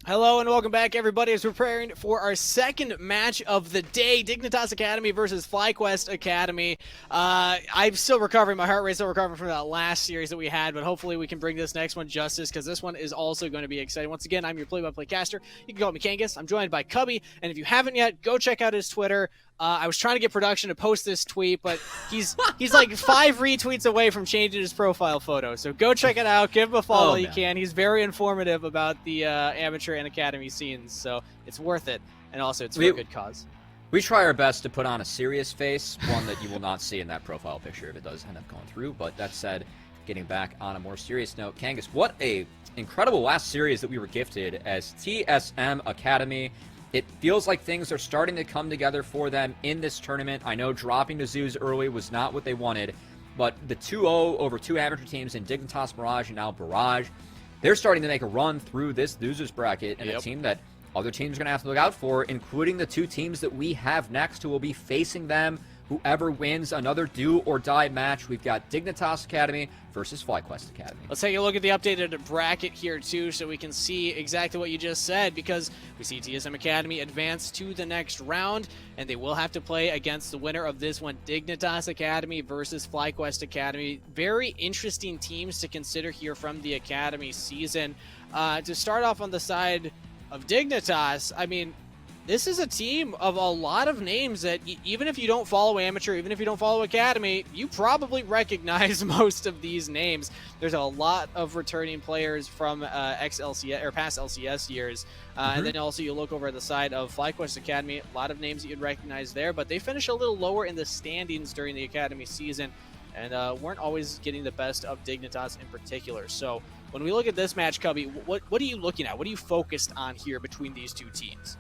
Hello and welcome back, everybody, as we're preparing for our second match of the day, Dignitas Academy versus FlyQuest Academy. I'm still recovering, my heart rate's still recovering from that last series that we had, but hopefully we can bring this next one justice, because this one is also going to be exciting. Once again, I'm your play-by-play caster. You can call me Kangas. I'm joined by Cubby, and if you haven't yet, go check out his Twitter. I was trying to get production to post this tweet, but he's like 5 retweets away from changing his profile photo. So go check it out. Give him a follow you can. He's very informative about the amateur and academy scenes, so it's worth it. And also, it's for a good cause. We try our best to put on a serious face, one that you will not see in that profile picture if it does end up going through. But that said, getting back on a more serious note, Kangas, what a incredible last series that we were gifted as TSM Academy. It feels like things are starting to come together for them in this tournament. I know dropping to Zeus early was not what they wanted, but the 2-0 over 2 amateur teams in Dignitas Mirage and now Barrage, they're starting to make a run through this losers bracket, and a team that other teams are going to have to look out for, including the 2 teams that we have next who will be facing them. Whoever wins another do-or-die match, we've got Dignitas Academy versus FlyQuest Academy. Let's take a look at the updated bracket here, too, so we can see exactly what you just said, because we see TSM Academy advance to the next round, and they will have to play against the winner of this one, Dignitas Academy versus FlyQuest Academy. Very interesting teams to consider here from the Academy season. To start off on the side of Dignitas, I mean, this is a team of a lot of names that even if you don't follow Amateur, even if you don't follow Academy, you probably recognize most of these names. There's a lot of returning players from ex-LCS or past LCS years. And then also you look over at the side of FlyQuest Academy, a lot of names that you'd recognize there, but they finished a little lower in the standings during the Academy season and weren't always getting the best of Dignitas in particular. So when we look at this match, Cubby, what are you looking at? What are you focused on here between these two teams?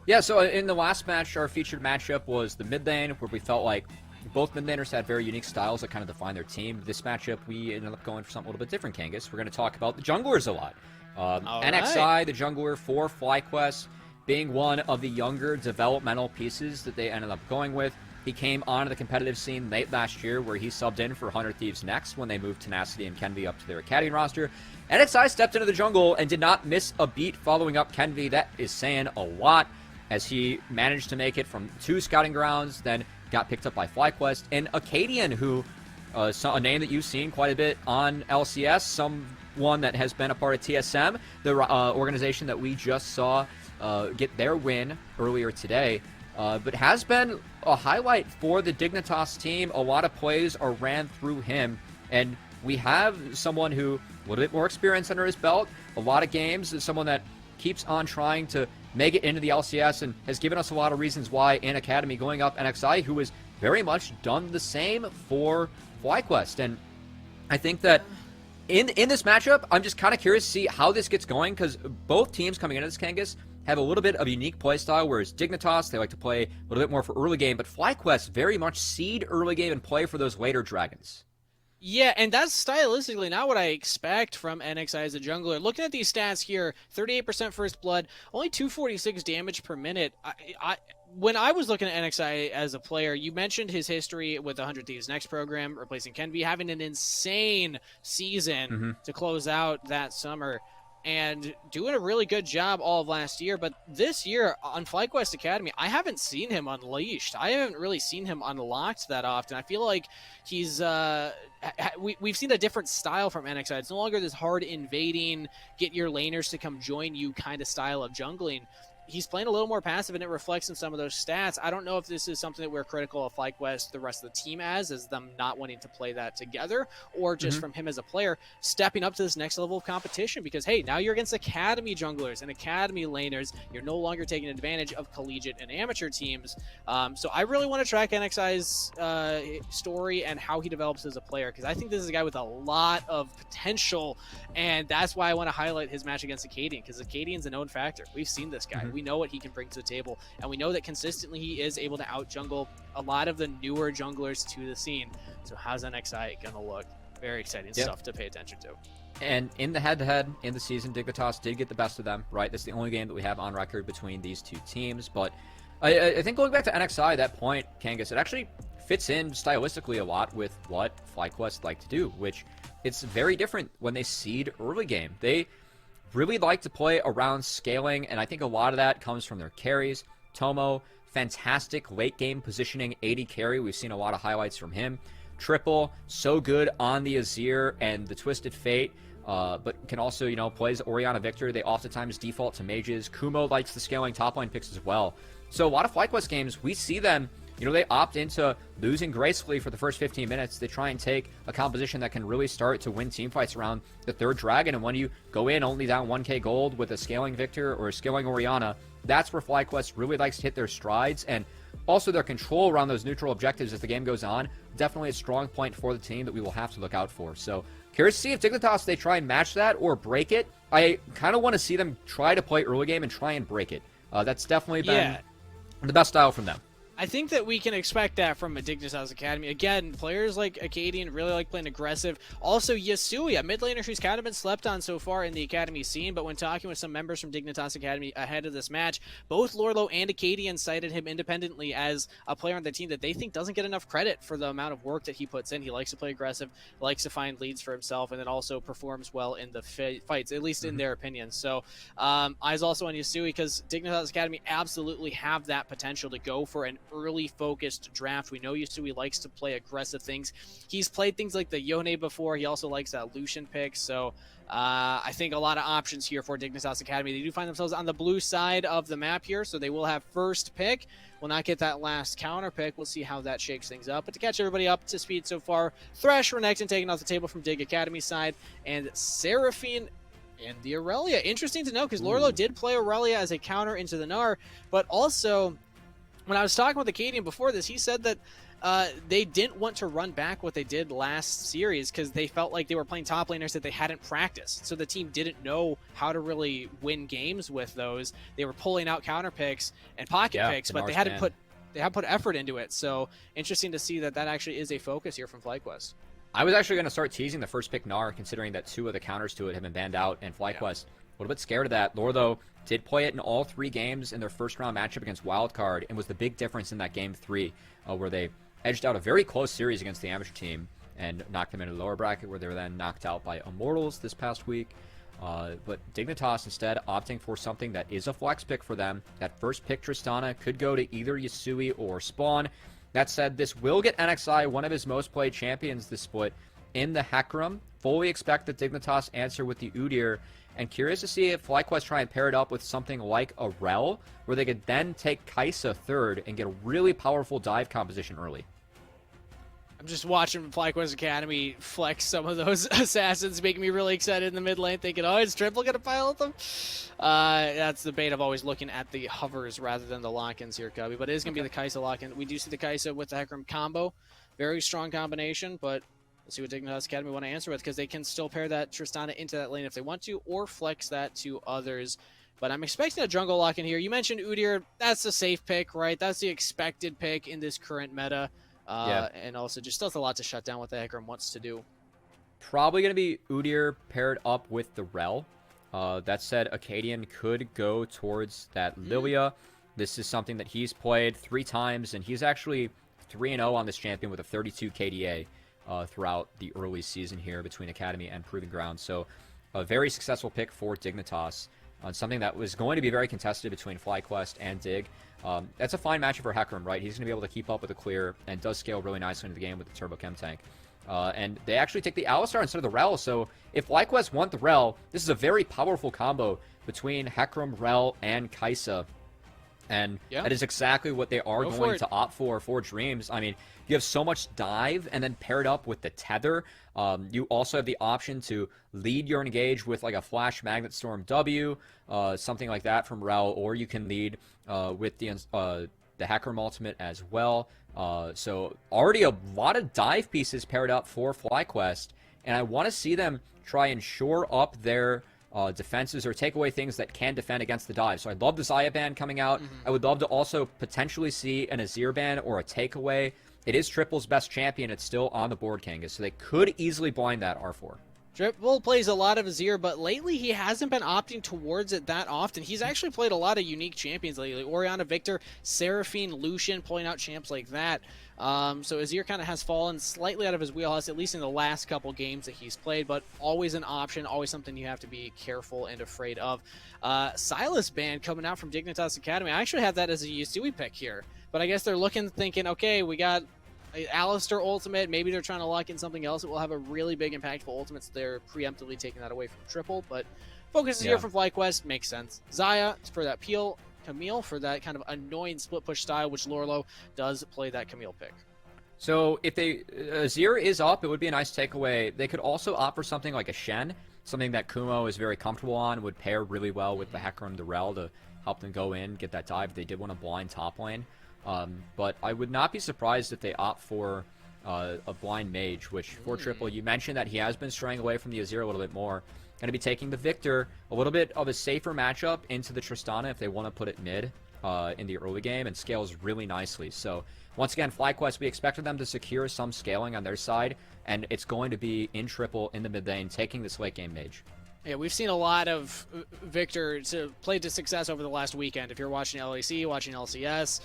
Yeah, so in the last match, our featured matchup was the mid lane, where we felt like both mid laners had very unique styles that kind of define their team. This matchup, we ended up going for something a little bit different, Kangas. We're going to talk about the junglers a lot. NXI, the jungler for FlyQuest, being one of the younger developmental pieces that they ended up going with. He came onto the competitive scene late last year, where he subbed in for 100 Thieves Next when they moved Tenacity and Kenvi up to their Academy roster. NXI stepped into the jungle and did not miss a beat following up Kenvi. That is saying a lot, as he managed to make it from 2 scouting grounds, then got picked up by FlyQuest. And Acadian, who, a name that you've seen quite a bit on LCS, someone that has been a part of TSM, the organization that we just saw get their win earlier today, but has been a highlight for the Dignitas team. A lot of plays are ran through him, and we have someone who, a little bit more experience under his belt, a lot of games, someone that keeps on trying to make it into the LCS and has given us a lot of reasons why in Academy, going up NXI, who has very much done the same for FlyQuest. And I think that in this matchup, I'm just kind of curious to see how this gets going, because both teams coming into this, Kangas, have a little bit of a unique play style, whereas Dignitas, they like to play a little bit more for early game, but FlyQuest very much seed early game and play for those later dragons. Yeah, and that's stylistically not what I expect from NXI as a jungler. Looking at these stats here, 38% first blood, only 246 damage per minute. When I was looking at NXI as a player, you mentioned his history with the 100 Thieves Next program, replacing Kenvi, having an insane season to close out that summer, and doing a really good job all of last year. But this year on FlyQuest Academy, I haven't seen him unleashed. I haven't really seen him unlocked that often. I feel like he's we've seen a different style from NXI. It's no longer this hard invading, get your laners to come join you kind of style of jungling. He's playing a little more passive, and it reflects in some of those stats. I don't know if this is something that we're critical of FlyQuest, the rest of the team as them not wanting to play that together, or just from him as a player stepping up to this next level of competition, because, hey, now you're against Academy junglers and Academy laners. You're no longer taking advantage of collegiate and amateur teams. So I really want to track NXI's story and how he develops as a player, because I think this is a guy with a lot of potential, and that's why I want to highlight his match against Acadian, because Acadian's a known factor. We've seen this guy. We know what he can bring to the table, and we know that consistently he is able to out-jungle a lot of the newer junglers to the scene. So how's NXI going to look? Very exciting stuff to pay attention to. And in the head-to-head in the season, Dignitas did get the best of them, right? That's the only game that we have on record between these two teams. But I think going back to NXI, that point, Kangas, it actually fits in stylistically a lot with what FlyQuest like to do, which it's very different when they seed early game. really like to play around scaling, and I think a lot of that comes from their carries. Tomo, fantastic late game positioning, 80 carry. We've seen a lot of highlights from him. Triple, so good on the Azir and the Twisted Fate, but can also, plays Orianna Victor. They oftentimes default to mages. Kumo likes the scaling top line picks as well. So a lot of FlyQuest games, we see them, they opt into losing gracefully for the first 15 minutes. They try and take a composition that can really start to win teamfights around the third dragon. And when you go in only down 1k gold with a scaling Victor or a scaling Orianna, that's where FlyQuest really likes to hit their strides. And also their control around those neutral objectives as the game goes on, definitely a strong point for the team that we will have to look out for. So curious to see if Dignitas, they try and match that or break it. I kind of want to see them try to play early game and try and break it. That's definitely been the best style from them. I think that we can expect that from a Dignitas Academy. Again, players like Acadian really like playing aggressive. Also, Yasui, a mid laner who's kind of been slept on so far in the Academy scene, but when talking with some members from Dignitas Academy ahead of this match, both Lorlo and Acadian cited him independently as a player on the team that they think doesn't get enough credit for the amount of work that he puts in. He likes to play aggressive, likes to find leads for himself, and then also performs well in the fights, at least in their opinion. So, eyes also on Yasui because Dignitas Academy absolutely have that potential to go for an early focused draft. We know Yasui likes to play aggressive things. He's played things like the Yone before. He also likes that Lucian pick. So I think a lot of options here for Dignitas Academy. They do find themselves on the blue side of the map here, so they will have first pick. Will not get that last counter pick. We'll see how that shakes things up. But to catch everybody up to speed so far, Thresh, Renekton taken off the table from Dig Academy side, and Seraphine and the Aurelia. Interesting to know because Lorlo did play Aurelia as a counter into the Gnar, but also when I was talking with Acadian before this, he said that they didn't want to run back what they did last series because they felt like they were playing top laners that they hadn't practiced. So the team didn't know how to really win games with those. They were pulling out counter picks and pocket picks, but they hadn't put effort into it. So interesting to see that actually is a focus here from FlyQuest. I was actually going to start teasing the first pick Gnar, considering that 2 of the counters to it have been banned out, and FlyQuest a little bit scared of that. Lorlo did play it in all 3 games in their first round matchup against Wildcard, and was the big difference in that game 3, where they edged out a very close series against the amateur team and knocked them into the lower bracket, where they were then knocked out by Immortals this past week. But Dignitas instead opting for something that is a flex pick for them. That first pick Tristana could go to either Yasui or Spawn. That said, this will get NXI one of his most played champions this split in the Hecarim. Fully expect the Dignitas answer with the Udyr, and curious to see if FlyQuest try and pair it up with something like a Rel, where they could then take Kai'Sa third and get a really powerful dive composition early. I'm just watching FlyQuest Academy flex some of those assassins, making me really excited in the mid lane, thinking, oh, is Triple going to pilot them? That's the bait of always looking at the hovers rather than the lock-ins here, Cubby. But it is going to be the Kai'Sa lock-in. We do see the Kai'Sa with the Hecarim combo. Very strong combination, but let's see what Dignitas Academy want to answer with, because they can still pair that Tristana into that lane if they want to, or flex that to others. But I'm expecting a jungle lock in here. You mentioned Udyr. That's a safe pick, right? That's the expected pick in this current meta. And also just does a lot to shut down what the Hecarim wants to do. Probably going to be Udyr paired up with the Rel. That said, Acadian could go towards that Lilia. This is something that he's played 3 times, and he's actually 3-0 on this champion with a 32 KDA. Throughout the early season here between Academy and Proving Grounds. So a very successful pick for Dignitas on something that was going to be very contested between FlyQuest and Dig. That's a fine matchup for Hecarim, right? He's going to be able to keep up with the clear and does scale really nicely into the game with the Turbo Chem Tank. And they actually take the Alistar instead of the Rel, so if FlyQuest want the Rel, this is a very powerful combo between Hecarim, Rel, and Kai'Sa. And that is exactly what they are going to opt for Dreams. I mean, you have so much dive, and then paired up with the tether. You also have the option to lead your engage with like a Flash Magnet Storm W, something like that from Rel, or you can lead with the Hecarim ultimate as well. So already a lot of dive pieces paired up for FlyQuest, and I want to see them try and shore up their defenses or take away things that can defend against the dive. So I'd love the Xayah ban coming out. I would love to also potentially see an Azir ban or a takeaway. It is Triple's best champion. It's still on the board, Kangas, so they could easily blind that R4. Triple plays a lot of Azir, but lately he hasn't been opting towards it that often. He's actually played a lot of unique champions lately. Orianna, Victor, Seraphine, Lucian, pulling out champs like that. So Azir kind of has fallen slightly out of his wheelhouse, at least in the last couple games that he's played, but always an option, always something you have to be careful and afraid of. Silas ban coming out from Dignitas Academy. I actually had that as a Yasui pick here, but I guess they're thinking, okay, we got Alistair ultimate, maybe they're trying to lock in something else that will have a really big impactful ultimate, so they're preemptively taking that away from triple, but focus is here from FlyQuest, makes sense. Xayah for that peel, Camille for that kind of annoying split push style, which Lorlo does play that Camille pick. So if Azir is up, it would be a nice takeaway. They could also opt for something like a Shen, something that Kumo is very comfortable on, would pair really well with the Hecarim, the Rel to help them go in, get that dive. They did want a blind top lane. But I would not be surprised if they opt for a blind mage, which for triple, you mentioned that he has been straying away from the Azir a little bit more. Going to be taking the Victor, a little bit of a safer matchup into the Tristana if they want to put it mid in the early game, and scales really nicely. So once again, FlyQuest, we expected them to secure some scaling on their side, and it's going to be in triple in the mid lane, taking this late game mage. Yeah, we've seen a lot of Victor to play to success over the last weekend. If you're watching LAC, watching LCS,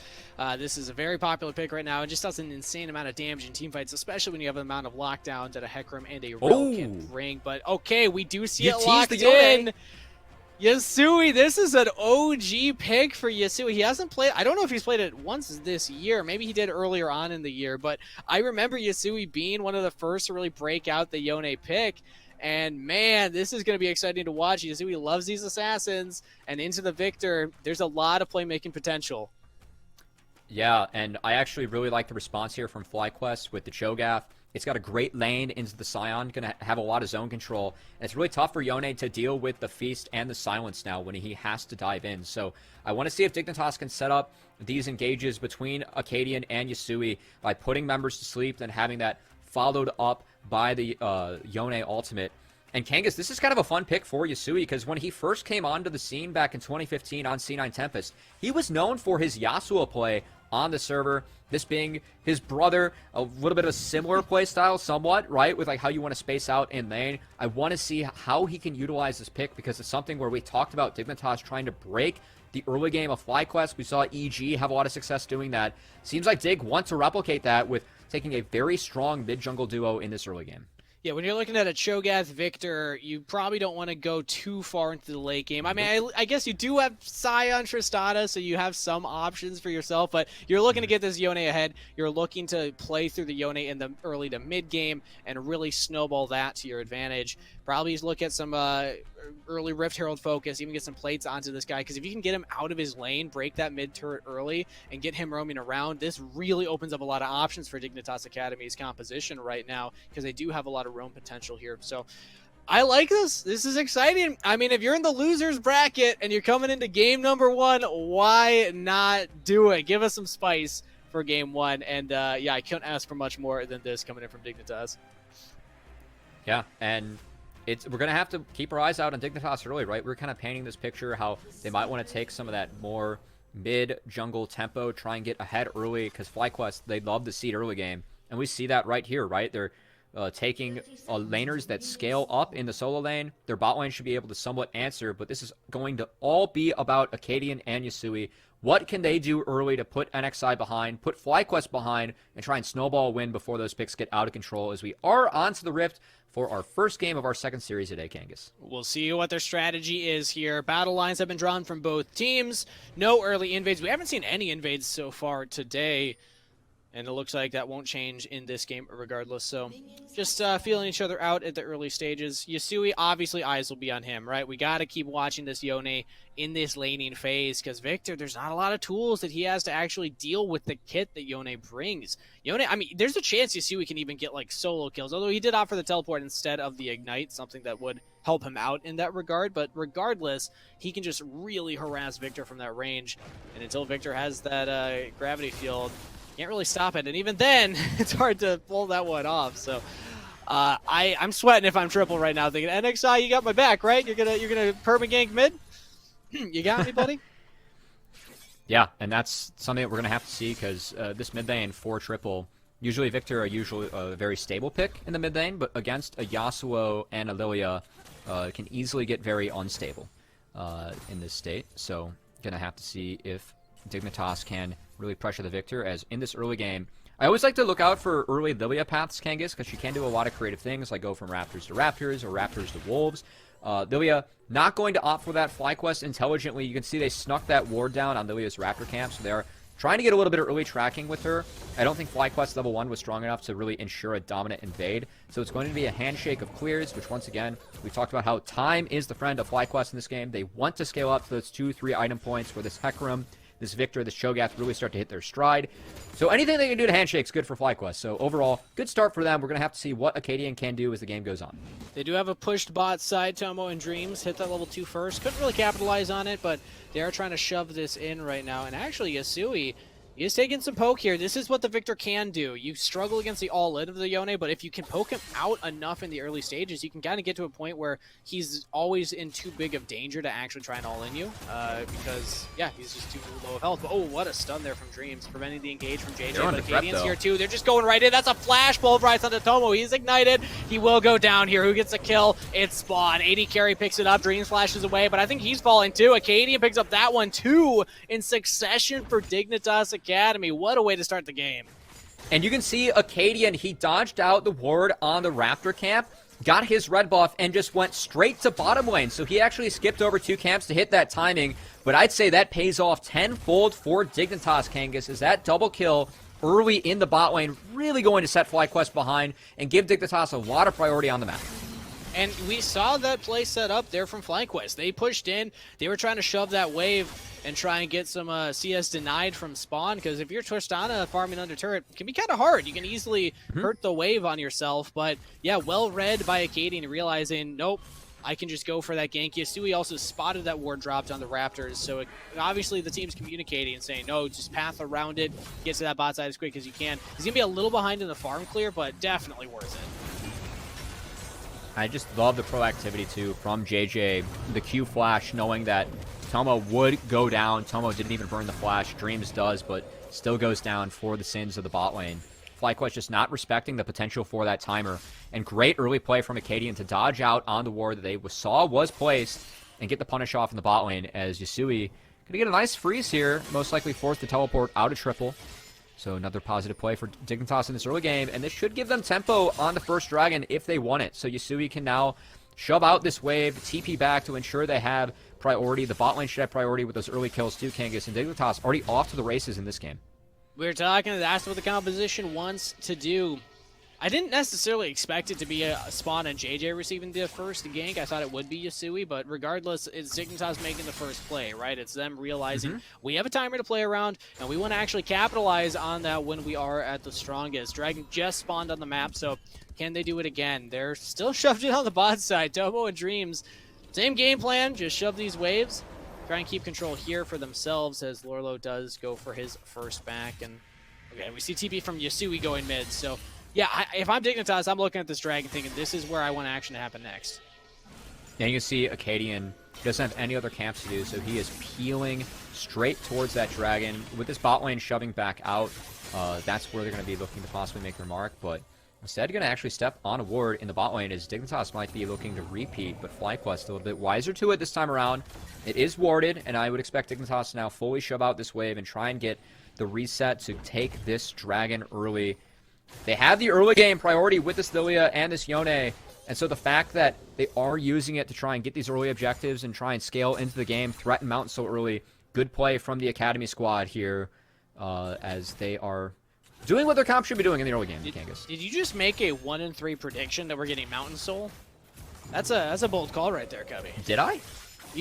this is a very popular pick right now. It just does an insane amount of damage in teamfights, especially when you have the amount of lockdown that a Hecarim and a Rel can bring. But okay, we do see it locked in. Yasui, this is an OG pick for Yasui. He hasn't played, I don't know if he's played it once this year. Maybe he did earlier on in the year, but I remember Yasui being one of the first to really break out the Yone pick. And man, this is going to be exciting to watch. Yasui loves these assassins, and into the Victor, there's a lot of playmaking potential. Yeah, and I actually really like the response here from FlyQuest with the Cho'Gath. It's got a great lane into the Scion, going to have a lot of zone control. And it's really tough for Yone to deal with the Feast and the Silence now when he has to dive in. So I want to see if Dignitas can set up these engages between Acadian and Yasui by putting members to sleep, then having that followed up by the Yone ultimate. And Kangas, this is kind of a fun pick for Yasui, because when he first came onto the scene back in 2015 on C9 Tempest, he was known for his Yasuo play on the server, this being his brother, a little bit of a similar play style somewhat, right, with like how you want to space out in lane. I want to see how he can utilize this pick, because it's something where we talked about Dignitas trying to break the early game of FlyQuest. We saw EG have a lot of success doing that. Seems like Dig wants to replicate that with taking a very strong mid-jungle duo in this early game. Yeah, when you're looking at a Cho'Gath Victor, you probably don't want to go too far into the late game. I mean, I guess you do have Scion Tristana, so you have some options for yourself, but you're looking to get this Yone ahead. You're looking to play through the Yone in the early to mid game and really snowball that to your advantage. Probably look at some early Rift Herald focus, even get some plates onto this guy, because if you can get him out of his lane, break that mid turret early, and get him roaming around, this really opens up a lot of options for Dignitas Academy's composition right now, because they do have a lot of roam potential here. So I like this. This is exciting. I mean, if you're in the losers bracket and you're coming into game number one, why not do it? Give us some spice for game one. And yeah, I couldn't ask for much more than this coming in from Dignitas. Yeah, and we're going to have to keep our eyes out on Dignitas early, right? We're kind of painting this picture how they might want to take some of that more mid-jungle tempo, try and get ahead early, because FlyQuest, they love the seed early game. And we see that right here, right? They're taking laners that scale up in the solo lane. Their bot lane should be able to somewhat answer, but this is going to all be about Acadian and Yasui. What can they do early to put NXI behind, put FlyQuest behind, and try and snowball a win before those picks get out of control, as we are onto the Rift for our first game of our second series today, Kangas. We'll see what their strategy is here. Battle lines have been drawn from both teams. No early invades. We haven't seen any invades so far today, and it looks like that won't change in this game regardless. So just feeling each other out at the early stages. Yasui, obviously eyes will be on him, right? We got to keep watching this Yone in this laning phase, because Victor, there's not a lot of tools that he has to actually deal with the kit that Yone brings. Yone, I mean, there's a chance Yasui can even get like solo kills, although he did opt for the teleport instead of the ignite, something that would help him out in that regard. But regardless, he can just really harass Victor from that range, and until Victor has that gravity field, can't really stop it, and even then, it's hard to pull that one off. So, I'm sweating if I'm triple right now, thinking NXI, you got my back, right? You're gonna perma-gank mid. You got me, buddy. Yeah, and that's something that we're gonna have to see, because this mid lane for triple, Usually Victor are usually a very stable pick in the mid lane, but against a Yasuo and a Lilia, can easily get very unstable in this state. So gonna have to see if Dignitas can really pressure the Victor, as in this early game, I always like to look out for early Lilia paths, Kangas, because she can do a lot of creative things, like go from Raptors to Raptors or Raptors to Wolves. Lilia not going to opt for that FlyQuest intelligently. You can see they snuck that ward down on Lilia's Raptor camp, so they're trying to get a little bit of early tracking with her. I don't think FlyQuest level 1 was strong enough to really ensure a dominant invade, so it's going to be a handshake of clears, which once again, we talked about how time is the friend of FlyQuest in this game. They want to scale up to those 2-3 item points where this Hecarim, this Victor, this Cho'Gath really start to hit their stride. So anything they can do to handshake's good for FlyQuest. So overall, good start for them. We're going to have to see what Acadian can do as the game goes on. They do have a pushed bot side. Tomo and Dreams hit that level 2 first. Couldn't really capitalize on it, but they are trying to shove this in right now. And actually, Yasui is taking some poke here. This is what the Victor can do. You struggle against the all-in of the Yone, but if you can poke him out enough in the early stages, you can kind of get to a point where he's always in too big of danger to actually try and all-in you. Because, yeah, he's just too low of health. But, oh, what a stun there from Dreams, preventing the engage from JJ. But Acadian's here, too. They're just going right in. That's a flash pulverize onto Tomo. He's ignited. He will go down here. Who gets a kill? It's Spawn. AD carry picks it up. Dreams flashes away, but I think he's falling, too. Acadian picks up that one, too, in succession for Dignitas Academy. What a way to start the game. And you can see Acadian, he dodged out the ward on the Raptor camp, got his red buff, and just went straight to bottom lane. So he actually skipped over 2 camps to hit that timing, but I'd say that pays off tenfold for Dignitas, Kangas, as that double kill early in the bot lane really going to set FlyQuest behind and give Dignitas a lot of priority on the map. And we saw that play set up there from FlyQuest. They pushed in. They were trying to shove that wave and try and get some CS denied from spawn, because if you're Tristana farming under turret, it can be kind of hard. You can easily hurt the wave on yourself. But yeah, well read by Acadian, realizing, nope, I can just go for that gank. Yasui also spotted that ward dropped on the Raptors, so obviously the team's communicating and saying, no, just path around it, get to that bot side as quick as you can. He's going to be a little behind in the farm clear, but definitely worth it. I just love the proactivity, too, from JJ. The Q flash, knowing that Tomo would go down. Tomo didn't even burn the flash. Dreams does, but still goes down for the sins of the bot lane. FlyQuest just not respecting the potential for that timer. And great early play from Acadian to dodge out on the ward that they saw was placed and get the punish off in the bot lane, as Yasui going to get a nice freeze here, most likely forced to teleport out of triple. So another positive play for Dignitas in this early game, and this should give them tempo on the first dragon if they want it. So Yasui can now shove out this wave, TP back to ensure they have priority. The bot lane should have priority with those early kills too, Kangas, and Dignitas already off to the races in this game. We were talking, that's what the composition wants to do. I didn't necessarily expect it to be a Spawn and JJ receiving the first gank. I thought it would be Yasui, but regardless, it's Dignitas making the first play, right? It's them realizing we have a timer to play around, and we want to actually capitalize on that when we are at the strongest. Dragon just spawned on the map, so can they do it again? They're still shoved in on the bot side. Tomo and Dreams, same game plan, just shove these waves. Try and keep control here for themselves, as Lorlo does go for his first back. And okay, we see TP from Yasui going mid, so yeah, if I'm Dignitas, I'm looking at this dragon thinking this is where I want action to happen next. Yeah, you can see Acadian doesn't have any other camps to do, so he is peeling straight towards that dragon. With this bot lane shoving back out, that's where they're going to be looking to possibly make their mark, but instead going to actually step on a ward in the bot lane, as Dignitas might be looking to repeat, but FlyQuest a little bit wiser to it this time around. It is warded, and I would expect Dignitas to now fully shove out this wave and try and get the reset to take this dragon early. They have the early game priority with this Lilia and this Yone, and so the fact that they are using it to try and get these early objectives and try and scale into the game, threaten Mountain so early, good play from the Academy squad here, as they are doing what their comp should be doing in the early game. Did you just make a 1-3 prediction that we're getting Mountain Soul? That's a bold call right there, Cubby. Did I?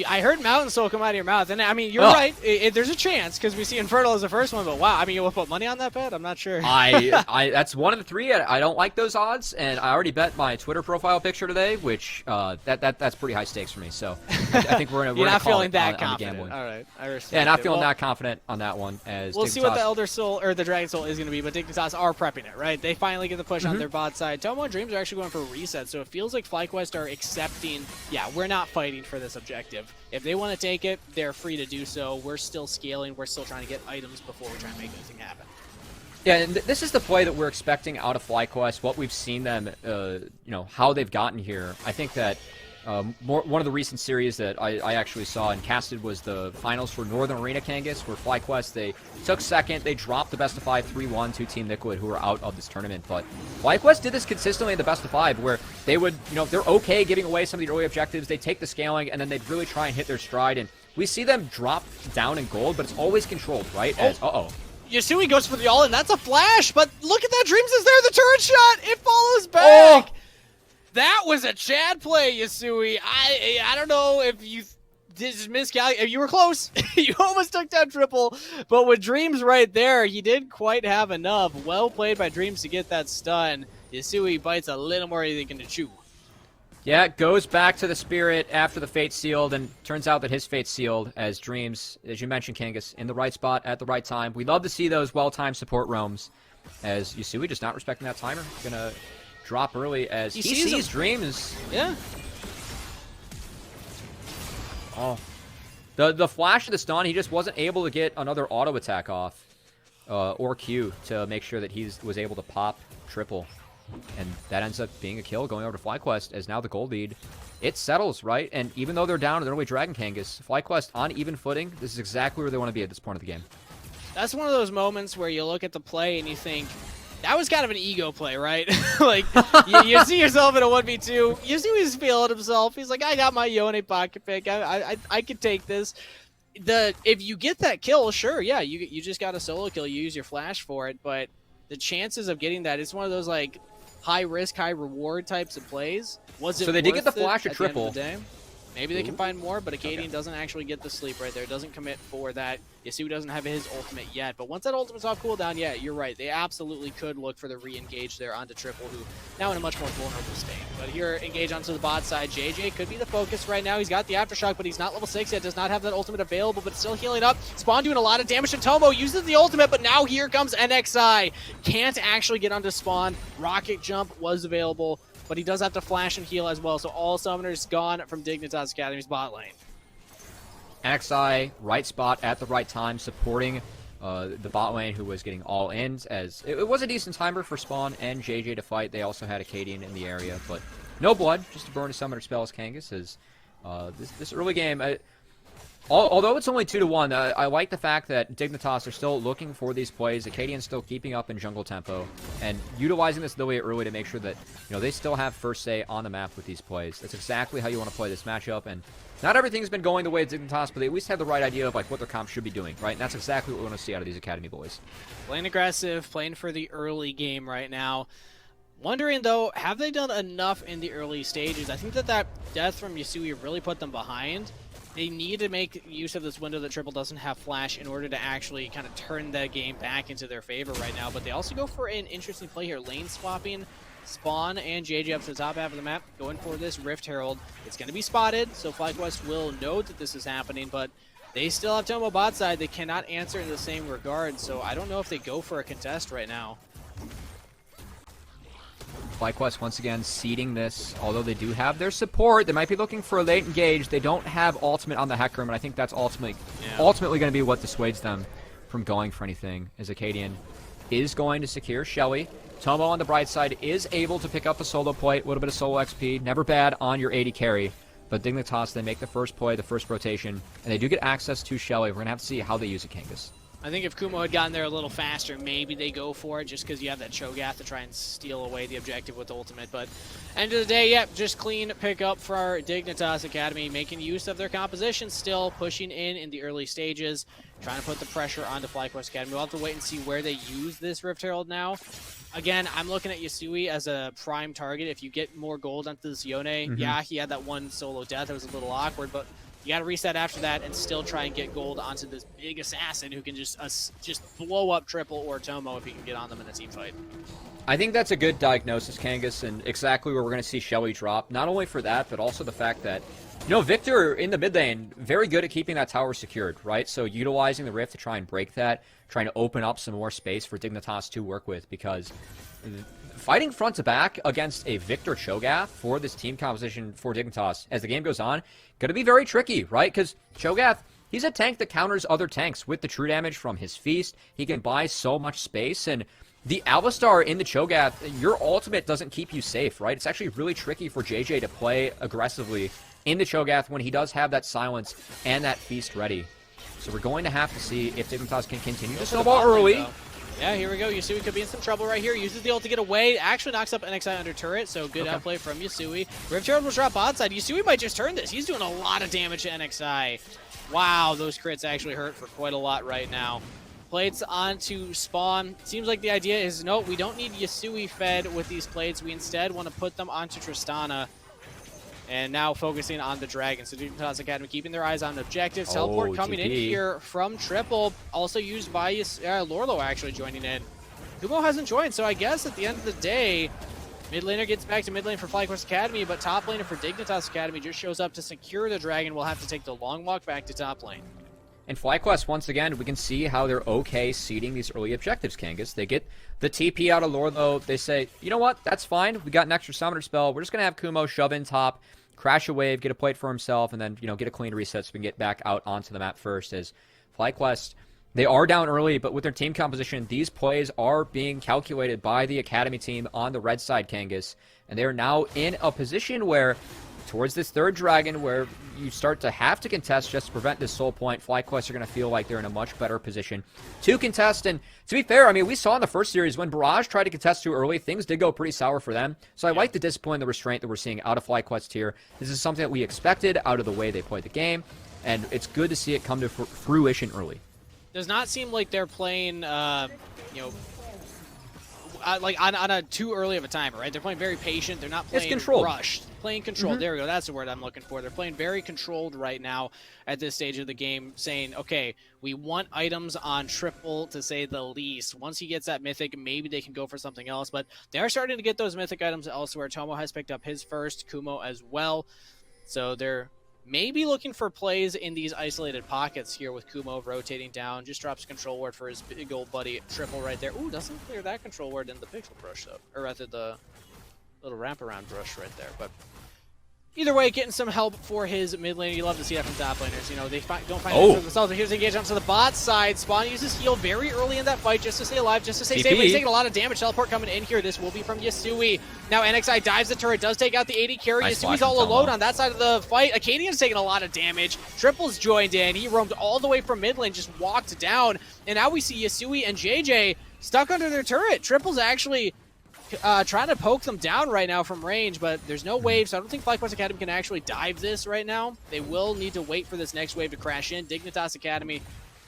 I heard Mountain Soul come out of your mouth, and I mean, you're right. There's a chance, because we see Infernal as the first one, but wow, I mean, you'll put money on that bet? I'm not sure. That's one of the three. I don't like those odds, and I already bet my Twitter profile picture today, which that's pretty high stakes for me. So I think we're You're not feeling that on confident. All right, I respect Yeah, not it. feeling that confident on that one. As we'll Dignitas, see what the Elder Soul or the Dragon Soul is going to be, but Dignitas are prepping it, right? They finally get the push on their bot side. Tomo and Dreams are actually going for a reset, so it feels like FlyQuest are accepting, yeah, we're not fighting for this objective. If they want to take it, they're free to do so. We're still scaling. We're still trying to get items before we try and make anything happen. Yeah, and this is the play that we're expecting out of FlyQuest, what we've seen them, how they've gotten here. I think that one of the recent series that I actually saw and casted was the finals for Northern Arena Kangas, where FlyQuest, they took second, they dropped the best of 5 3-1 to Team Liquid, who were out of this tournament. But FlyQuest did this consistently in the best of 5, where they would, if they're okay giving away some of the early objectives, they take the scaling, and then they'd really try and hit their stride. And we see them drop down in gold, but it's always controlled, right? As, Yasui goes for the all-in. That's a flash, but look at that. Dreams is there. The turret shot. It follows back. That was a Chad play, Yasui. I don't know if you just miscalculated. You were close. You almost took down triple, but with Dreams right there, he didn't quite have enough. Well played by Dreams to get that stun. Yasui bites a little more than he can chew. Yeah, it goes back to the Spirit after the Fate sealed, and turns out that his Fate sealed as Dreams, as you mentioned, Kangas, in the right spot at the right time. We love to see those well-timed support roams, as Yasui just not respecting that timer. Gonna drop early as he sees Dreams. Yeah. Oh. The flash of the stun, he just wasn't able to get another auto attack off, or Q, to make sure that he was able to pop triple. And that ends up being a kill going over to FlyQuest, as now the gold lead, it settles, right? And even though they're down in the early Dragon Kangas, FlyQuest on even footing, this is exactly where they want to be at this point of the game. That's one of those moments where you look at the play and you think, that was kind of an ego play, right? Like, you see yourself in a 1v2, you see he's feeling himself, he's like, I got my Yone pocket pick, I could take this. If you get that kill, sure, yeah, you just got a solo kill, you use your flash for it, but the chances of getting that, it's one of those, like, high risk, high reward types of plays. Was it so they did get the flash at triple. Maybe they can find more, but Acadian doesn't actually get the sleep right there. Doesn't commit for that. Yasui doesn't have his ultimate yet, but once that ultimate's off cooldown, yeah, you're right. They absolutely could look for the re-engage there onto Triple, who now in a much more vulnerable state. But here, engage onto the bot side. JJ could be the focus right now. He's got the Aftershock, but he's not level 6 yet. Does not have that ultimate available, but still healing up. Spawn doing a lot of damage to Tomo. Uses the ultimate, but now here comes NXI. Can't actually get onto Spawn. Rocket Jump was available, but he does have to flash and heal as well, so all summoners gone from Dignitas Academy's bot lane. NXI, right spot at the right time, supporting the bot lane, who was getting all ins, as it was a decent timer for Spawn and JJ to fight. They also had Acadian in the area, but no blood, just to burn a summoner spells. Kangas as this early game, although it's only 2-1, I like the fact that Dignitas are still looking for these plays. Acadian's still keeping up in jungle tempo and utilizing this ability early to make sure that they still have first say on the map with these plays. That's exactly how you want to play this matchup, and not everything's been going the way of Dignitas, but they at least have the right idea of like what their comp should be doing, right? And that's exactly what we want to see out of these Academy boys. Playing aggressive, playing for the early game right now. Wondering, though, have they done enough in the early stages? I think that death from Yasui really put them behind. They need to make use of this window that Triple doesn't have flash in order to actually kind of turn that game back into their favor right now. But they also go for an interesting play here. Lane swapping Spawn and JJ up to the top half of the map, going for this Rift Herald. It's going to be spotted, so FlyQuest will know that this is happening, but they still have Tomo bot side. They cannot answer in the same regard, so I don't know if they go for a contest right now. FlyQuest once again seeding this, although they do have their support. They might be looking for a late engage. They don't have ultimate on the Hecarim, and I think that's ultimately going to be what dissuades them from going for anything, as Acadian is going to secure Shelly. Tomo on the bright side is able to pick up a solo play, a little bit of solo XP. Never bad on your 80 carry. But Dignitas, they make the first play, the first rotation, and they do get access to Shelly. We're going to have to see how they use it, Kangas. I think if Kumo had gotten there a little faster, maybe they go for it, just because you have that Cho'Gath to try and steal away the objective with ultimate. But end of the day, yeah, just clean pick up for our Dignitas Academy, making use of their composition still, pushing in the early stages, trying to put the pressure onto FlyQuest Academy. We'll have to wait and see where they use this Rift Herald now. Again, I'm looking at Yasui as a prime target. If you get more gold onto this Yone, yeah, he had that one solo death. It was a little awkward, but you got to reset after that and still try and get gold onto this big assassin who can just blow up Triple or Tomo if he can get on them in a team fight. I think that's a good diagnosis, Kangas, and exactly where we're going to see Shelly drop. Not only for that, but also the fact that, Victor in the mid lane, very good at keeping that tower secured, right? So utilizing the Rift to try and break that, trying to open up some more space for Dignitas to work with, because fighting front to back against a Victor Cho'Gath for this team composition for Dignitas as the game goes on, going to be very tricky, right? Because Cho'Gath, he's a tank that counters other tanks with the true damage from his Feast. He can buy so much space, and the Alistar in the Cho'Gath, your ultimate doesn't keep you safe, right? It's actually really tricky for JJ to play aggressively in the Cho'Gath when he does have that silence and that Feast ready. So we're going to have to see if Dignitas can continue to snowball early. Yeah, here we go. Yasui could be in some trouble right here. Uses the ult to get away. Actually knocks up NXI under turret, so good outplay from Yasui. Rift Herald will drop bot side. Yasui might just turn this. He's doing a lot of damage to NXI. Wow, those crits actually hurt for quite a lot right now. Plates onto spawn. Seems like the idea is, no, we don't need Yasui fed with these plates. We instead want to put them onto Tristana. And now focusing on the Dragon. So Dignitas Academy keeping their eyes on objectives. Teleport coming in here from Triple. Also used by Lorlo actually joining in. Kumo hasn't joined, so I guess at the end of the day, mid laner gets back to mid lane for FlyQuest Academy, but top laner for Dignitas Academy just shows up to secure the Dragon. We'll have to take the long walk back to top lane. And FlyQuest, once again, we can see how they're okay seeding these early objectives, Kangas. They get the TP out of Lorlo. They say, you know what, that's fine. We got an extra summoner spell. We're just going to have Kumo shove in top, crash a wave, get a plate for himself, and then, get a clean reset so we can get back out onto the map first. As FlyQuest, they are down early, but with their team composition, these plays are being calculated by the Academy team on the red side, Kangas. And they are now in a position where, towards this third Dragon, where you start to have to contest just to prevent this soul point, FlyQuest are going to feel like they're in a much better position to contest. And to be fair, I mean, we saw in the first series when Barrage tried to contest too early, things did go pretty sour for them. So I like the discipline, the restraint that we're seeing out of FlyQuest here. This is something that we expected out of the way they played the game, and it's good to see it come to fruition early. Does not seem like they're playing, like on a too early of a timer, right? They're playing very patient. They're not playing rushed. Playing controlled. There we go. That's the word I'm looking for. They're playing very controlled right now at this stage of the game, saying, okay, we want items on Triple to say the least. Once he gets that mythic, maybe they can go for something else, but they're starting to get those mythic items elsewhere. Tomo has picked up his first, Kumo as well. So they're maybe looking for plays in these isolated pockets here with Kumo rotating down. Just drops a control ward for his big old buddy Triple right there. Ooh, doesn't clear that control ward in the pixel brush though. Or rather the little wraparound brush right there. But either way, getting some help for his mid laner. You love to see that from top laners. They don't find it for themselves. But here's the engage onto the bot side. Spawn uses heal very early in that fight just to stay alive, just to stay safe. He's taking a lot of damage. Teleport coming in here. This will be from Yasui. Now NXI dives the turret, does take out the 80 carry. Nice. Yasui's all alone on that side of the fight. Acadian's taking a lot of damage. Triple's joined in. He roamed all the way from mid lane, just walked down. And now we see Yasui and JJ stuck under their turret. Triple's actually trying to poke them down right now from range, but there's no wave, so I don't think FlyQuest Academy can actually dive this right now. They will need to wait for this next wave to crash in. Dignitas Academy,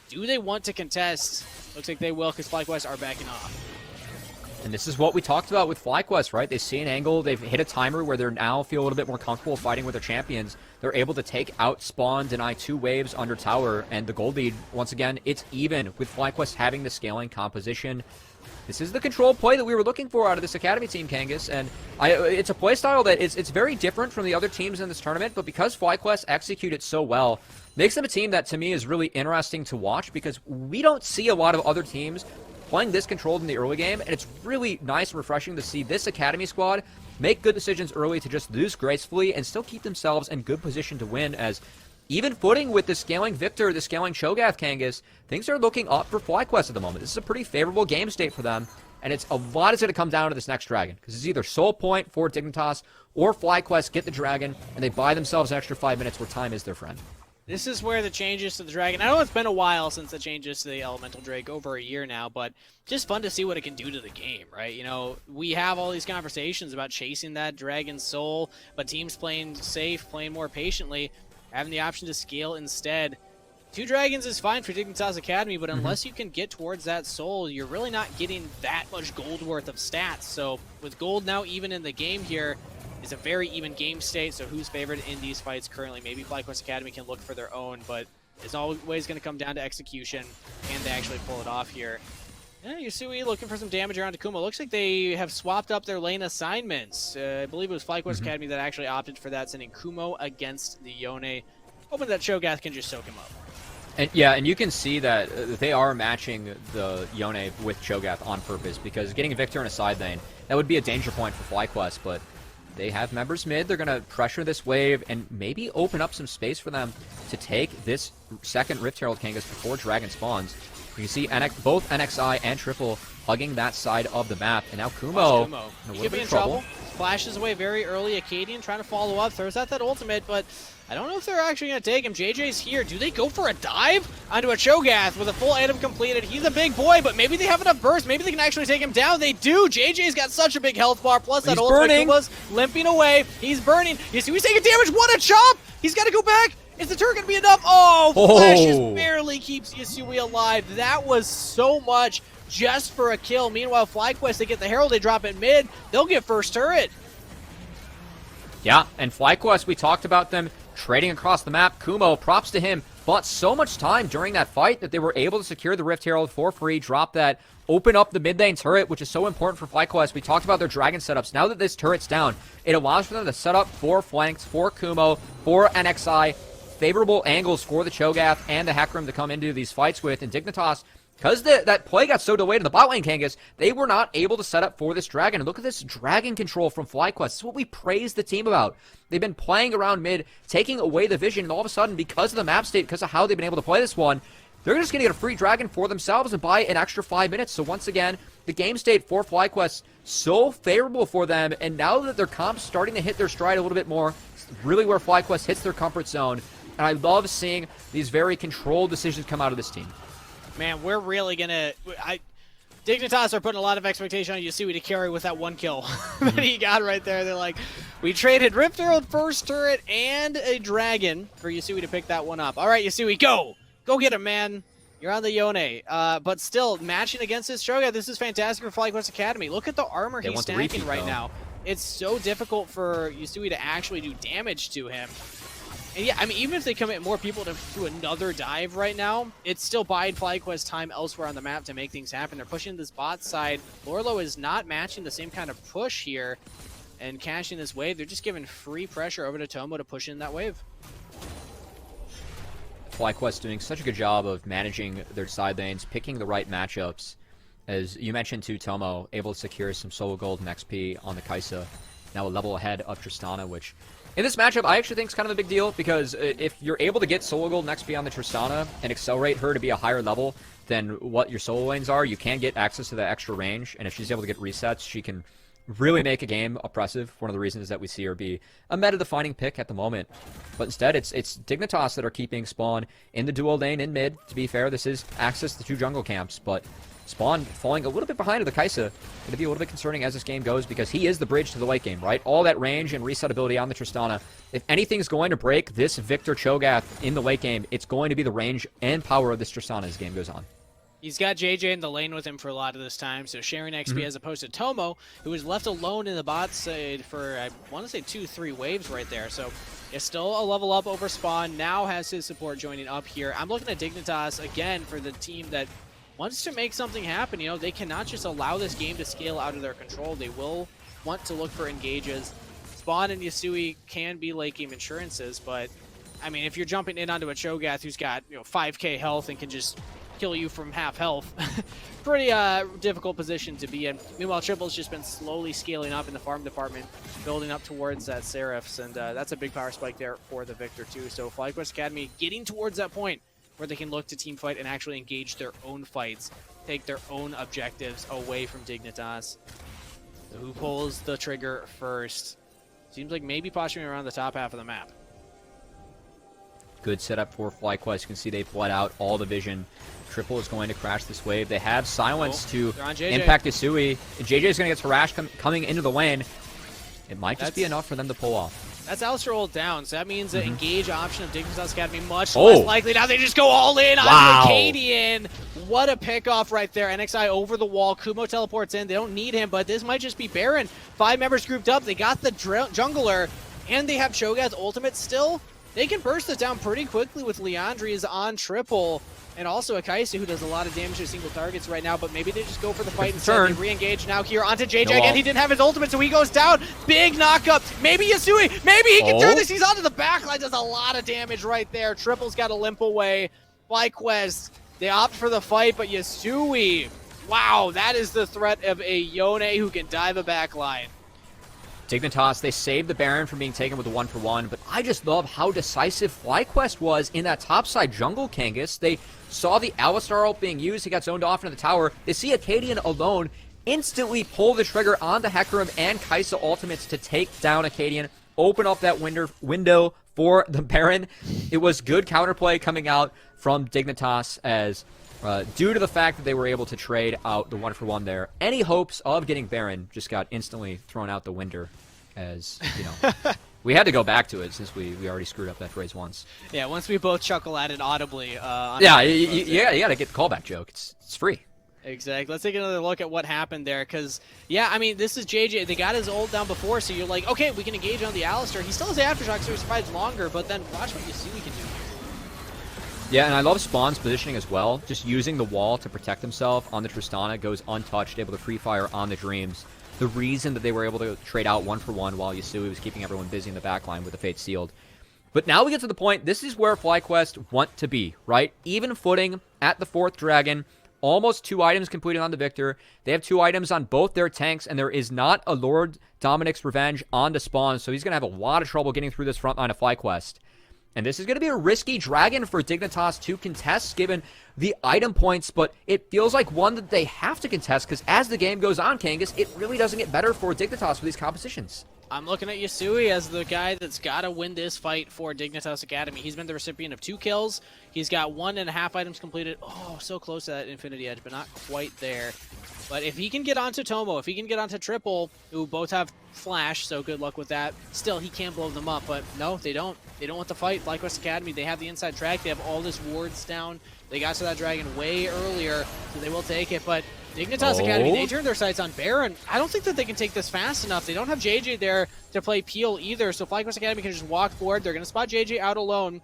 do they want to contest? Looks like they will, because FlyQuest are backing off. And this is what we talked about with FlyQuest, right? They see an angle, they've hit a timer where they're now feel a little bit more comfortable fighting with their champions. They're able to take out Spawn, deny 2 waves under tower, and the gold lead, once again, it's even with FlyQuest having the scaling composition. This is the control play that we were looking for out of this Academy team, Kangas, and it's a play style that it's very different from the other teams in this tournament, but because FlyQuest execute it so well, makes them a team that, to me, is really interesting to watch, because we don't see a lot of other teams playing this controlled in the early game, and it's really nice and refreshing to see this Academy squad make good decisions early to just lose gracefully and still keep themselves in good position to win, as even footing with the scaling Victor, the scaling Cho'Gath, Kangas, things are looking up for FlyQuest at the moment. This is a pretty favorable game state for them, and a lot is going to come down to this next Dragon, because it's either Soul Point for Dignitas or FlyQuest get the Dragon, and they buy themselves an extra 5 minutes where time is their friend. This is where the changes to the Dragon, I know it's been a while since the changes to the Elemental Drake, over a year now, but just fun to see what it can do to the game, right? We have all these conversations about chasing that Dragon Soul, but teams playing safe, playing more patiently, having the option to scale instead. 2 Dragons is fine for Dignitas Academy, but unless you can get towards that soul, you're really not getting that much gold worth of stats. So with gold now even in the game here, it's a very even game state, so who's favored in these fights currently? Maybe FlyQuest Academy can look for their own, but it's always going to come down to execution, and they actually pull it off here. Yeah, Yasui looking for some damage around Akuma. Looks like they have swapped up their lane assignments. I believe it was FlyQuest Academy that actually opted for that, sending Kumo against the Yone, hoping that Cho'Gath can just soak him up. And yeah, and you can see that they are matching the Yone with Cho'Gath on purpose, because getting Victor in a side lane, that would be a danger point for FlyQuest, but They have members mid. They're going to pressure this wave and maybe open up some space for them to take this second Rift Herald Kangas before Dragon spawns. You can see both NXI and Triple hugging that side of the map. And now Kumo in a little bit of trouble. Flashes away very early. Acadian trying to follow up. Throws out that ultimate, but I don't know if they're actually going to take him. JJ's here. Do they go for a dive onto a Cho'Gath with a full item completed? He's a big boy, but maybe they have enough burst. Maybe they can actually take him down. They do. JJ's got such a big health bar. Plus that ultimate Kumo's limping away. He's burning. You see, he's taking damage. What a chop! He's got to go back. Is the turret going to be enough? Oh, Flashes barely keeps Yasui alive. That was so much just for a kill. Meanwhile, FlyQuest, they get the Herald. They drop it mid. They'll get first turret. Yeah, and FlyQuest, we talked about them trading across the map. Kumo, props to him, bought so much time during that fight that they were able to secure the Rift Herald for free, drop that, open up the mid lane turret, which is so important for FlyQuest. We talked about their Dragon setups. Now that this turret's down, it allows for them to set up 4 flanks for Kumo, for NXI, favorable angles for the Cho'Gath and the Hecarim to come into these fights with, and Dignitas, because that play got so delayed in the bot lane, Kangas, they were not able to set up for this Dragon. And look at this Dragon control from FlyQuest. This is what we praise the team about. They've been playing around mid, taking away the vision, and all of a sudden, because of the map state, because of how they've been able to play this one, they're just going to get a free Dragon for themselves and buy an extra 5 minutes. So once again, the game state for FlyQuest, so favorable for them, and now that their comp's starting to hit their stride a little bit more, it's really where FlyQuest hits their comfort zone. And I love seeing these very controlled decisions come out of this team. Man, we're really going to... Dignitas are putting a lot of expectation on Yasui to carry with that 1 kill that he got right there. They're like, we traded Rift Herald first turret and a Dragon for Yasui to pick that one up. All right, Yasui, go! Go get him, man. You're on the Yone. But still, matching against this Cho'Gath, this is fantastic for FlyQuest Academy. Look at the armor he's stacking right now. It's so difficult for Yasui to actually do damage to him. And yeah, I mean, even if they commit more people to another dive right now, it's still buying FlyQuest time elsewhere on the map to make things happen. They're pushing this bot side. Lorlo is not matching the same kind of push here and cashing this wave. They're just giving free pressure over to Tomo to push in that wave. FlyQuest doing such a good job of managing their side lanes, picking the right matchups. As you mentioned too, Tomo able to secure some solo gold and XP on the Kai'Sa. Now a level ahead of Tristana, which in this matchup I actually think is kind of a big deal, because if you're able to get solo gold and XP on the Tristana and accelerate her to be a higher level than what your solo lanes are, you can get access to that extra range, and if she's able to get resets, she can really make a game oppressive. One of the reasons that we see her be a meta-defining pick at the moment. But instead, it's Dignitas that are keeping Spawn in the dual lane in mid. To be fair, this is access to 2 jungle camps, but Spawn falling a little bit behind the Kai'Sa. Going to be a little bit concerning as this game goes, because he is the bridge to the late game, right? All that range and reset ability on the Tristana. If anything's going to break this Victor Cho'Gath in the late game, it's going to be the range and power of this Tristana as the game goes on. He's got JJ in the lane with him for a lot of this time, so sharing XP as opposed to Tomo, who was left alone in the bot side for, I want to say, 2-3 waves right there. So it's still a level up over Spawn, now has his support joining up here. I'm looking at Dignitas, again, for the team that wants to make something happen. You know, they cannot just allow this game to scale out of their control. They will want to look for engages. Spawn and Yasui can be late game insurances, but, I mean, if you're jumping in onto a Cho'Gath who's got, 5k health and can just kill you from half health, pretty difficult position to be in. Meanwhile, Triple's just been slowly scaling up in the farm department, building up towards that Seraphs, and that's a big power spike there for the Victor too. So FlyQuest Academy getting towards that point where they can look to team fight and actually engage their own fights, take their own objectives away from Dignitas. So who pulls the trigger first? Seems like maybe posturing around the top half of the map. Good setup for FlyQuest. You can see they've bled out all the vision. Triple is going to crash this wave. They have silence to impact Yasui. JJ is going to get harassed coming into the lane. It might just be enough for them to pull off. That's Alistair ult down, so that means the engage option of Dignitas Academy much less likely. Now they just go all in on Acadian. What a pickoff right there. NXI over the wall. Kumo teleports in. They don't need him, but this might just be Baron. 5 members grouped up. They got the jungler, and they have Cho'Gath's ultimate still. They can burst this down pretty quickly with Leandri's on triple, and also a Kai'Sa who does a lot of damage to single targets right now, but maybe they just go for the fight instead. They re-engage now here onto JJ again. He didn't have his ultimate, so he goes down. Big knockup. Maybe Yasui. Maybe he can turn this. He's onto the backline. Does a lot of damage right there. Triple's got to limp away. FlyQuest, they opt for the fight, but Yasui, wow, that is the threat of a Yone who can dive a backline. Dignitas, they saved the Baron from being taken with a 1-for-1, but I just love how decisive FlyQuest was in that topside jungle, Kangas. They saw the Alistar ult being used, he got zoned off into the tower. They see Acadian alone, instantly pull the trigger on the Hecarim and Kai'Sa ultimates to take down Acadian, open up that window for the Baron. It was good counterplay coming out from Dignitas as due to the fact that they were able to trade out the 1-for-1 there, any hopes of getting Baron just got instantly thrown out the window as, you know, we had to go back to it since we already screwed up that phrase once. Yeah, once we both chuckle at it audibly. Yeah, you got to get the callback joke. It's free. Exactly. Let's take another look at what happened there, because, yeah, I mean, this is JJ. They got his ult down before, so you're like, okay, we can engage on the Alistar. He still has Aftershock, so he survives longer, but then watch what you see we can do here. Yeah, and I love Spawn's positioning as well. Just using the wall to protect himself on the Tristana, goes untouched, able to free fire on the Dreams. The reason that they were able to trade out 1-for-1 while Yasui was keeping everyone busy in the backline with the Fate sealed. But now we get to the point, this is where FlyQuest want to be, right? Even footing at the 4th Dragon, almost 2 items completed on the Victor. They have 2 items on both their tanks, and there is not a Lord Dominic's Revenge on to Spawn, so he's going to have a lot of trouble getting through this front line of FlyQuest. And this is going to be a risky Dragon for Dignitas to contest, given the item points, but it feels like one that they have to contest, because as the game goes on, Kangas, it really doesn't get better for Dignitas with these compositions. I'm looking at Yasui as the guy that's got to win this fight for Dignitas Academy. He's been the recipient of 2 kills. He's got 1.5 items completed. Oh, so close to that Infinity Edge, but not quite there. But if he can get onto Tomo, if he can get onto Triple, who both have Flash, so good luck with that, still, he can't blow them up. But no, they don't. They don't want to fight. FlyQuest Academy, they have the inside track. They have all this wards down. They got to that dragon way earlier, so they will take it. But Dignitas Academy, they turned their sights on Baron. I don't think that they can take this fast enough. They don't have JJ there to play Peel either, so FlyQuest Academy can just walk forward. They're going to spot JJ out alone.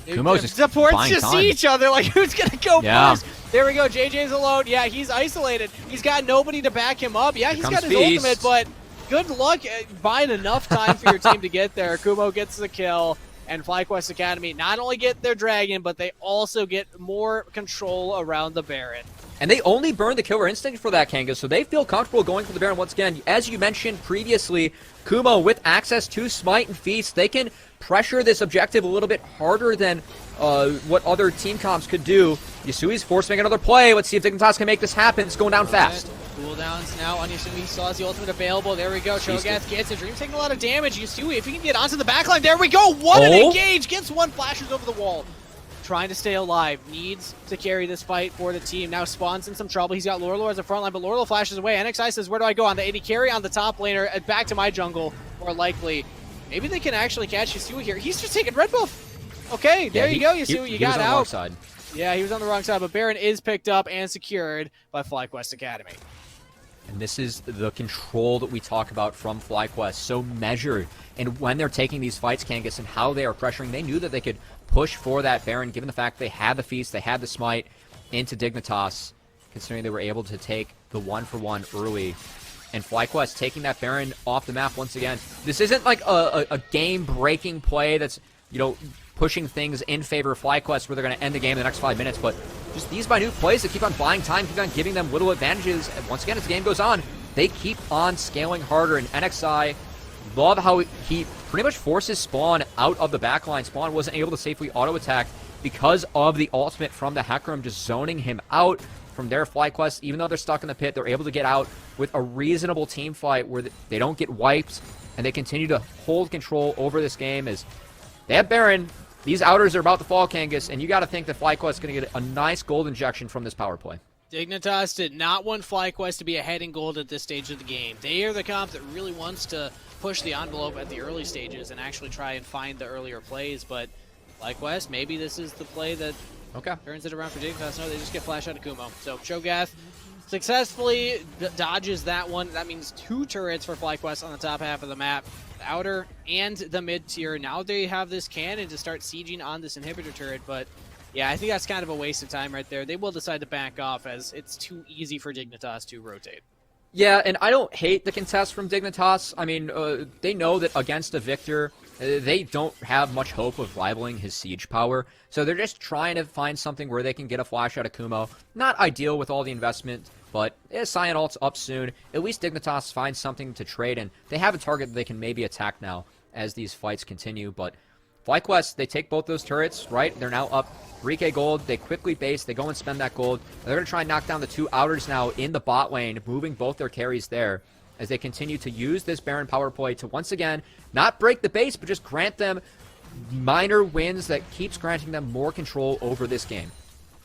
Kumo's just supports just see each other, like who's going to go first? There we go, JJ's alone. Yeah, he's isolated. He's got nobody to back him up. Yeah, he's got his ultimate, but good luck buying enough time for your team to get there. Kumo gets the kill, and FlyQuest Academy not only get their dragon, but they also get more control around the Baron. And they only burn the Killer Instinct for that, Kanga, so they feel comfortable going for the Baron once again. As you mentioned previously, Kumo, with access to Smite and Feast, they can pressure this objective a little bit harder than what other team comps could do. Yasui's forced to make another play. Let's see if Dignitas can make this happen. It's going down fast. Cooldowns now on Yasui. He still has the ultimate available. There we go. Cho'Gath gets it. Dream's taking a lot of damage. Yasui, if he can get onto the backline, there we go. What an engage. Gets one, flashes over the wall. Trying to stay alive, needs to carry this fight for the team. Now Spawn's in some trouble. He's got Lorlo as a front line, but Lorlo flashes away. NXI says, where do I go? On the AD carry on the top laner, back to my jungle, more likely. Maybe they can actually catch Yasui here. He's just taking red buff. Okay, there you go, Yasui. You got out. Side. Yeah, he was on the wrong side, but Baron is picked up and secured by FlyQuest Academy. And this is the control that we talk about from FlyQuest, so measured. And when they're taking these fights, Kangas, and how they are pressuring, they knew that they could push for that Baron, given the fact they had the Feast, they had the Smite into Dignitas, considering they were able to take the 1-for-1 early. And FlyQuest taking that Baron off the map once again. This isn't like a game-breaking play that's, you know, pushing things in favor of FlyQuest where they're going to end the game in the next 5 minutes, but just these minute plays that keep on buying time, keep on giving them little advantages. And once again, as the game goes on, they keep on scaling harder. And NXI, love how he pretty much forces Spawn out of the backline. Spawn wasn't able to safely auto-attack because of the ultimate from the Hecarim just zoning him out. From their FlyQuest, even though they're stuck in the pit, they're able to get out with a reasonable team fight where they don't get wiped, and they continue to hold control over this game as they have Baron. These outers are about to fall, Kangas, and you got to think that FlyQuest is going to get a nice gold injection from this power play. Dignitas did not want FlyQuest to be ahead in gold at this stage of the game. They are the comp that really wants to push the envelope at the early stages and actually try and find the earlier plays, but FlyQuest, maybe this is the play that turns it around for Dignitas. No, they just get flash out of Kumo. So Cho'Gath successfully dodges that one. That means 2 turrets for FlyQuest on the top half of the map. The outer and the mid tier. Now they have this cannon to start sieging on this inhibitor turret, but yeah, I think that's kind of a waste of time right there. They will decide to back off as it's too easy for Dignitas to rotate. Yeah, and I don't hate the contest from Dignitas. I mean, they know that against a Victor, they don't have much hope of rivaling his siege power, so they're just trying to find something where they can get a flash out of Kumo. Not ideal with all the investment but Cyan ult's up soon. At least Dignitas finds something to trade, and they have a target that they can maybe attack now as these fights continue. But FlyQuest, they take both those turrets, right? They're now up 3k gold. They quickly base. They go and spend that gold. They're going to try and knock down the 2 outers now in the bot lane, moving both their carries there as they continue to use this Baron power play to once again not break the base, but just grant them minor wins that keeps granting them more control over this game.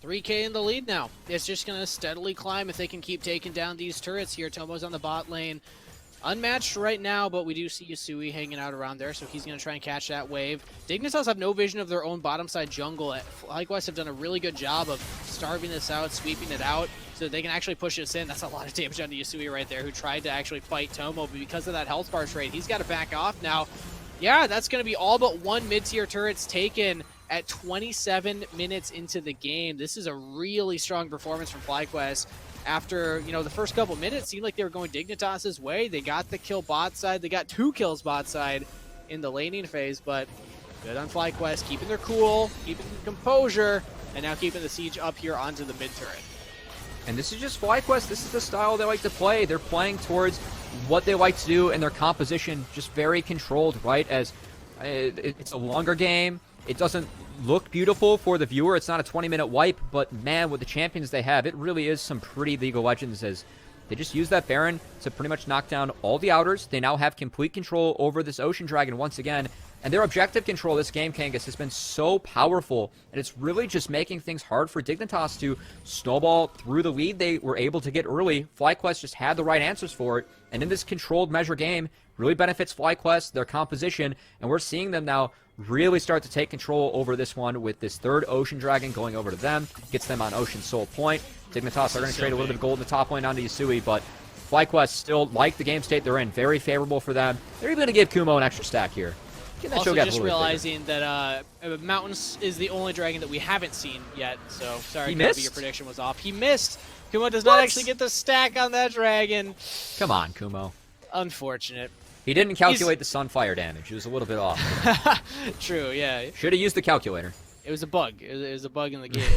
3k in the lead now. It's just going to steadily climb if they can keep taking down these turrets here. Tomo's on the bot lane. Unmatched right now, but we do see Yasui hanging out around there, so he's going to try and catch that wave. Dignitas have no vision of their own bottom side jungle. FlyQuest have done a really good job of starving this out, sweeping it out, so that they can actually push this in. That's a lot of damage onto Yasui right there, who tried to actually fight Tomo, but because of that health bar trade, he's got to back off now. Yeah, that's going to be all but 1 mid-tier turret's taken at 27 minutes into the game. This is a really strong performance from FlyQuest. After, you know, the first couple minutes, seemed like they were going Dignitas's way. They got the kill bot side. They got 2 kills bot side in the laning phase, but good on FlyQuest, keeping their cool, keeping their composure, and now keeping the siege up here onto the mid turret. And this is just FlyQuest. This is the style they like to play. They're playing towards what they like to do, and their composition just very controlled, right? As it's a longer game. It doesn't look beautiful for the viewer. It's not a 20-minute wipe, but man, with the champions they have, it really is some pretty League of Legends as they just use that Baron to pretty much knock down all the outers. They now have complete control over this Ocean Dragon once again, and their objective control this game, Kangas, has been so powerful, and it's really just making things hard for Dignitas to snowball through the lead they were able to get early. FlyQuest just had the right answers for it, and in this controlled measure game, really benefits FlyQuest, their composition, and we're seeing them now really start to take control over this one with this 3rd Ocean Dragon going over to them. Gets them on Ocean Soul Point. Dignitas are going to trade a little bit of gold in the top lane onto Yasui, but FlyQuest still like the game state they're in. Very favorable for them. They're even going to give Kumo an extra stack here. Also just realizing that Mountains is the only dragon that we haven't seen yet, so sorry, Kobe, your prediction was off. He missed. Kumo does not actually get the stack on that dragon. Come on, Kumo. Unfortunate. He didn't calculate the Sunfire damage. It was a little bit off. True, yeah. Should have used the calculator. It was a bug. It was a bug in the game.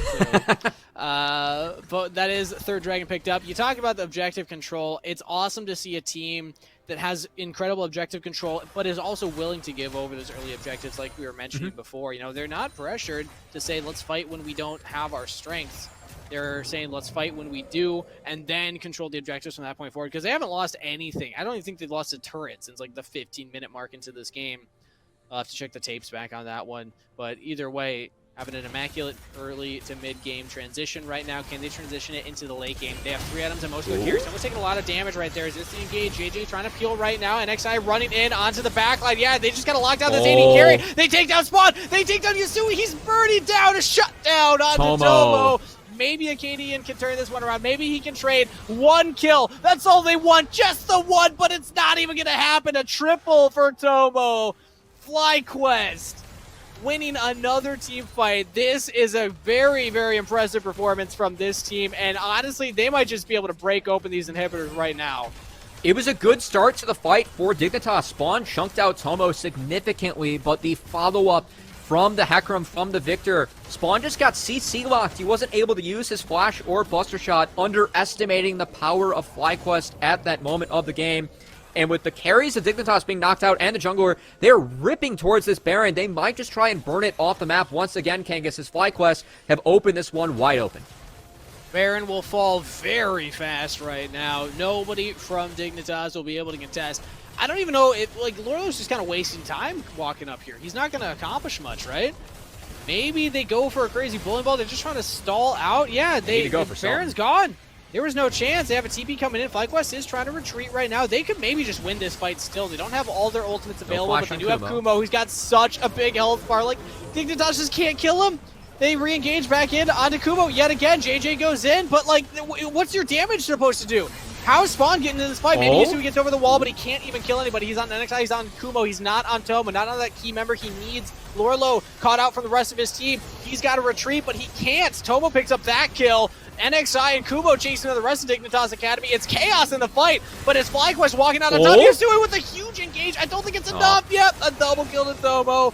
So. But that is 3rd dragon picked up. You talk about the objective control. It's awesome to see a team that has incredible objective control, but is also willing to give over those early objectives like we were mentioning before. You know, they're not pressured to say, let's fight when we don't have our strengths. They're saying, let's fight when we do, and then control the objectives from that point forward, because they haven't lost anything. I don't even think they've lost a turret since, like, the 15-minute mark into this game. I'll have to check the tapes back on that one. But either way, having an immaculate early to mid-game transition right now. Can they transition it into the late game? They have 3 items and most of their carries. Someone's taking a lot of damage right there. Is this the engage? JJ trying to peel right now, and NXI running in onto the backline. Yeah, they just got to lock down this AD carry. They take down Spawn. They take down Yasui. He's burning down a shutdown onto Tomo. Maybe Acadian can turn this one around. Maybe he can trade 1 kill. That's all they want, just the 1, but it's not even going to happen. A triple for Tomo. FlyQuest winning another team fight. This is a very, very impressive performance from this team, and honestly, they might just be able to break open these inhibitors right now. It was a good start to the fight for Dignitas. Spawn chunked out Tomo significantly, but the follow-up from the Hecarim, from the Victor, Spawn just got CC locked. He wasn't able to use his flash or buster shot, underestimating the power of FlyQuest at that moment of the game. And with the carries of Dignitas being knocked out and the jungler, they're ripping towards this Baron. They might just try and burn it off the map once again, Kangas, as FlyQuest have opened this one wide open. Baron will fall very fast right now. Nobody from Dignitas will be able to contest. I don't even know if, like, Lorlo's just kind of wasting time walking up here. He's not going to accomplish much, right? Maybe they go for a crazy bowling ball. They're just trying to stall out. Yeah, Baron's gone. There was no chance. They have a TP coming in. FlyQuest is trying to retreat right now. They could maybe just win this fight still. They don't have all their ultimates available, but they do have Kumo, who's got such a big health bar. Like, Dignitas just can't kill him. They re-engage back in onto Kumo yet again. JJ goes in, but, like, what's your damage supposed to do? How's Spawn getting into this fight? Maybe Yasui gets over the wall, but he can't even kill anybody. He's on NXI, he's on Kumo, he's not on Tomo, not on that key member he needs. Lorlo caught out from the rest of his team. He's got to retreat, but he can't. Tomo picks up that kill. NXI and Kumo chasing the rest of Dignitas Academy. It's chaos in the fight, but it's FlyQuest walking out on top. Yasui with a huge engage. I don't think it's enough. Yep, a double kill to Tomo.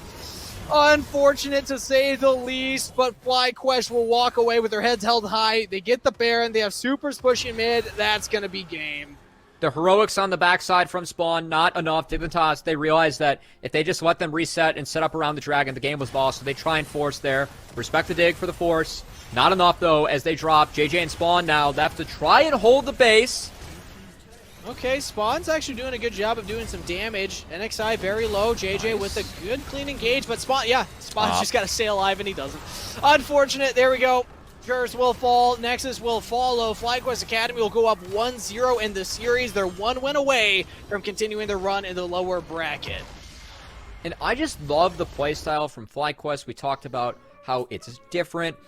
Unfortunate to say the least, but FlyQuest will walk away with their heads held high. They get the Baron. They have Supers pushing mid. That's going to be game. The heroics on the backside from Spawn, not enough. Dignitas, they realize that if they just let them reset and set up around the Dragon, the game was lost, so they try and force there. Respect the dig for the force. Not enough, though, as they drop. JJ and Spawn now left to try and hold the base. Okay, Spawn's actually doing a good job of doing some damage. NXI very low. JJ with a good clean engage, but Spawn's just got to stay alive, and he doesn't. Unfortunate. There we go. Curse will fall. Nexus will follow. FlyQuest Academy will go up 1-0 in the series. They're one win away from continuing their run in the lower bracket. And I just love the playstyle from FlyQuest. We talked about how it's different,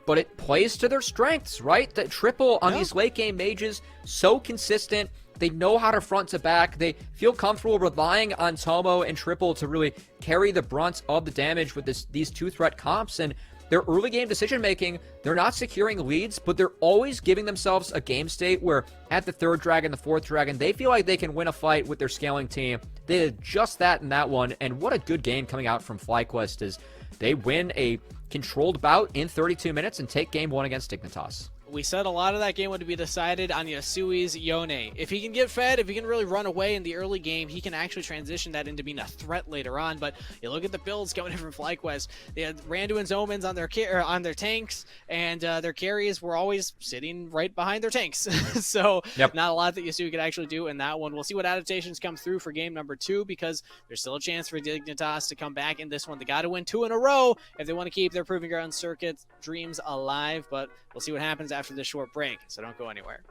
but it plays to their strengths, right? The triple on these late game mages, so consistent. They know how to front to back. They feel comfortable relying on Tomo and triple to really carry the brunt of the damage with these two threat comps. And their early game decision making, they're not securing leads, but they're always giving themselves a game state where at the third dragon, the fourth dragon, they feel like they can win a fight with their scaling team. They did just that in that one. And what a good game coming out from FlyQuest is they win a controlled bout in 32 minutes and take game one against Dignitas. We said a lot of that game would be decided on Yasui's Yone. If he can get fed, if he can really run away in the early game, he can actually transition that into being a threat later on. But you look at the builds coming in from FlyQuest. They had Randuin's Omens on their tanks, and their carries were always sitting right behind their tanks. So not a lot that Yasui could actually do in that one. We'll see what adaptations come through for game number 2, because there's still a chance for Dignitas to come back in this one. They got to win 2 in a row if they want to keep their Proving Grounds circuit dreams alive. But we'll see what happens after this short break, so don't go anywhere.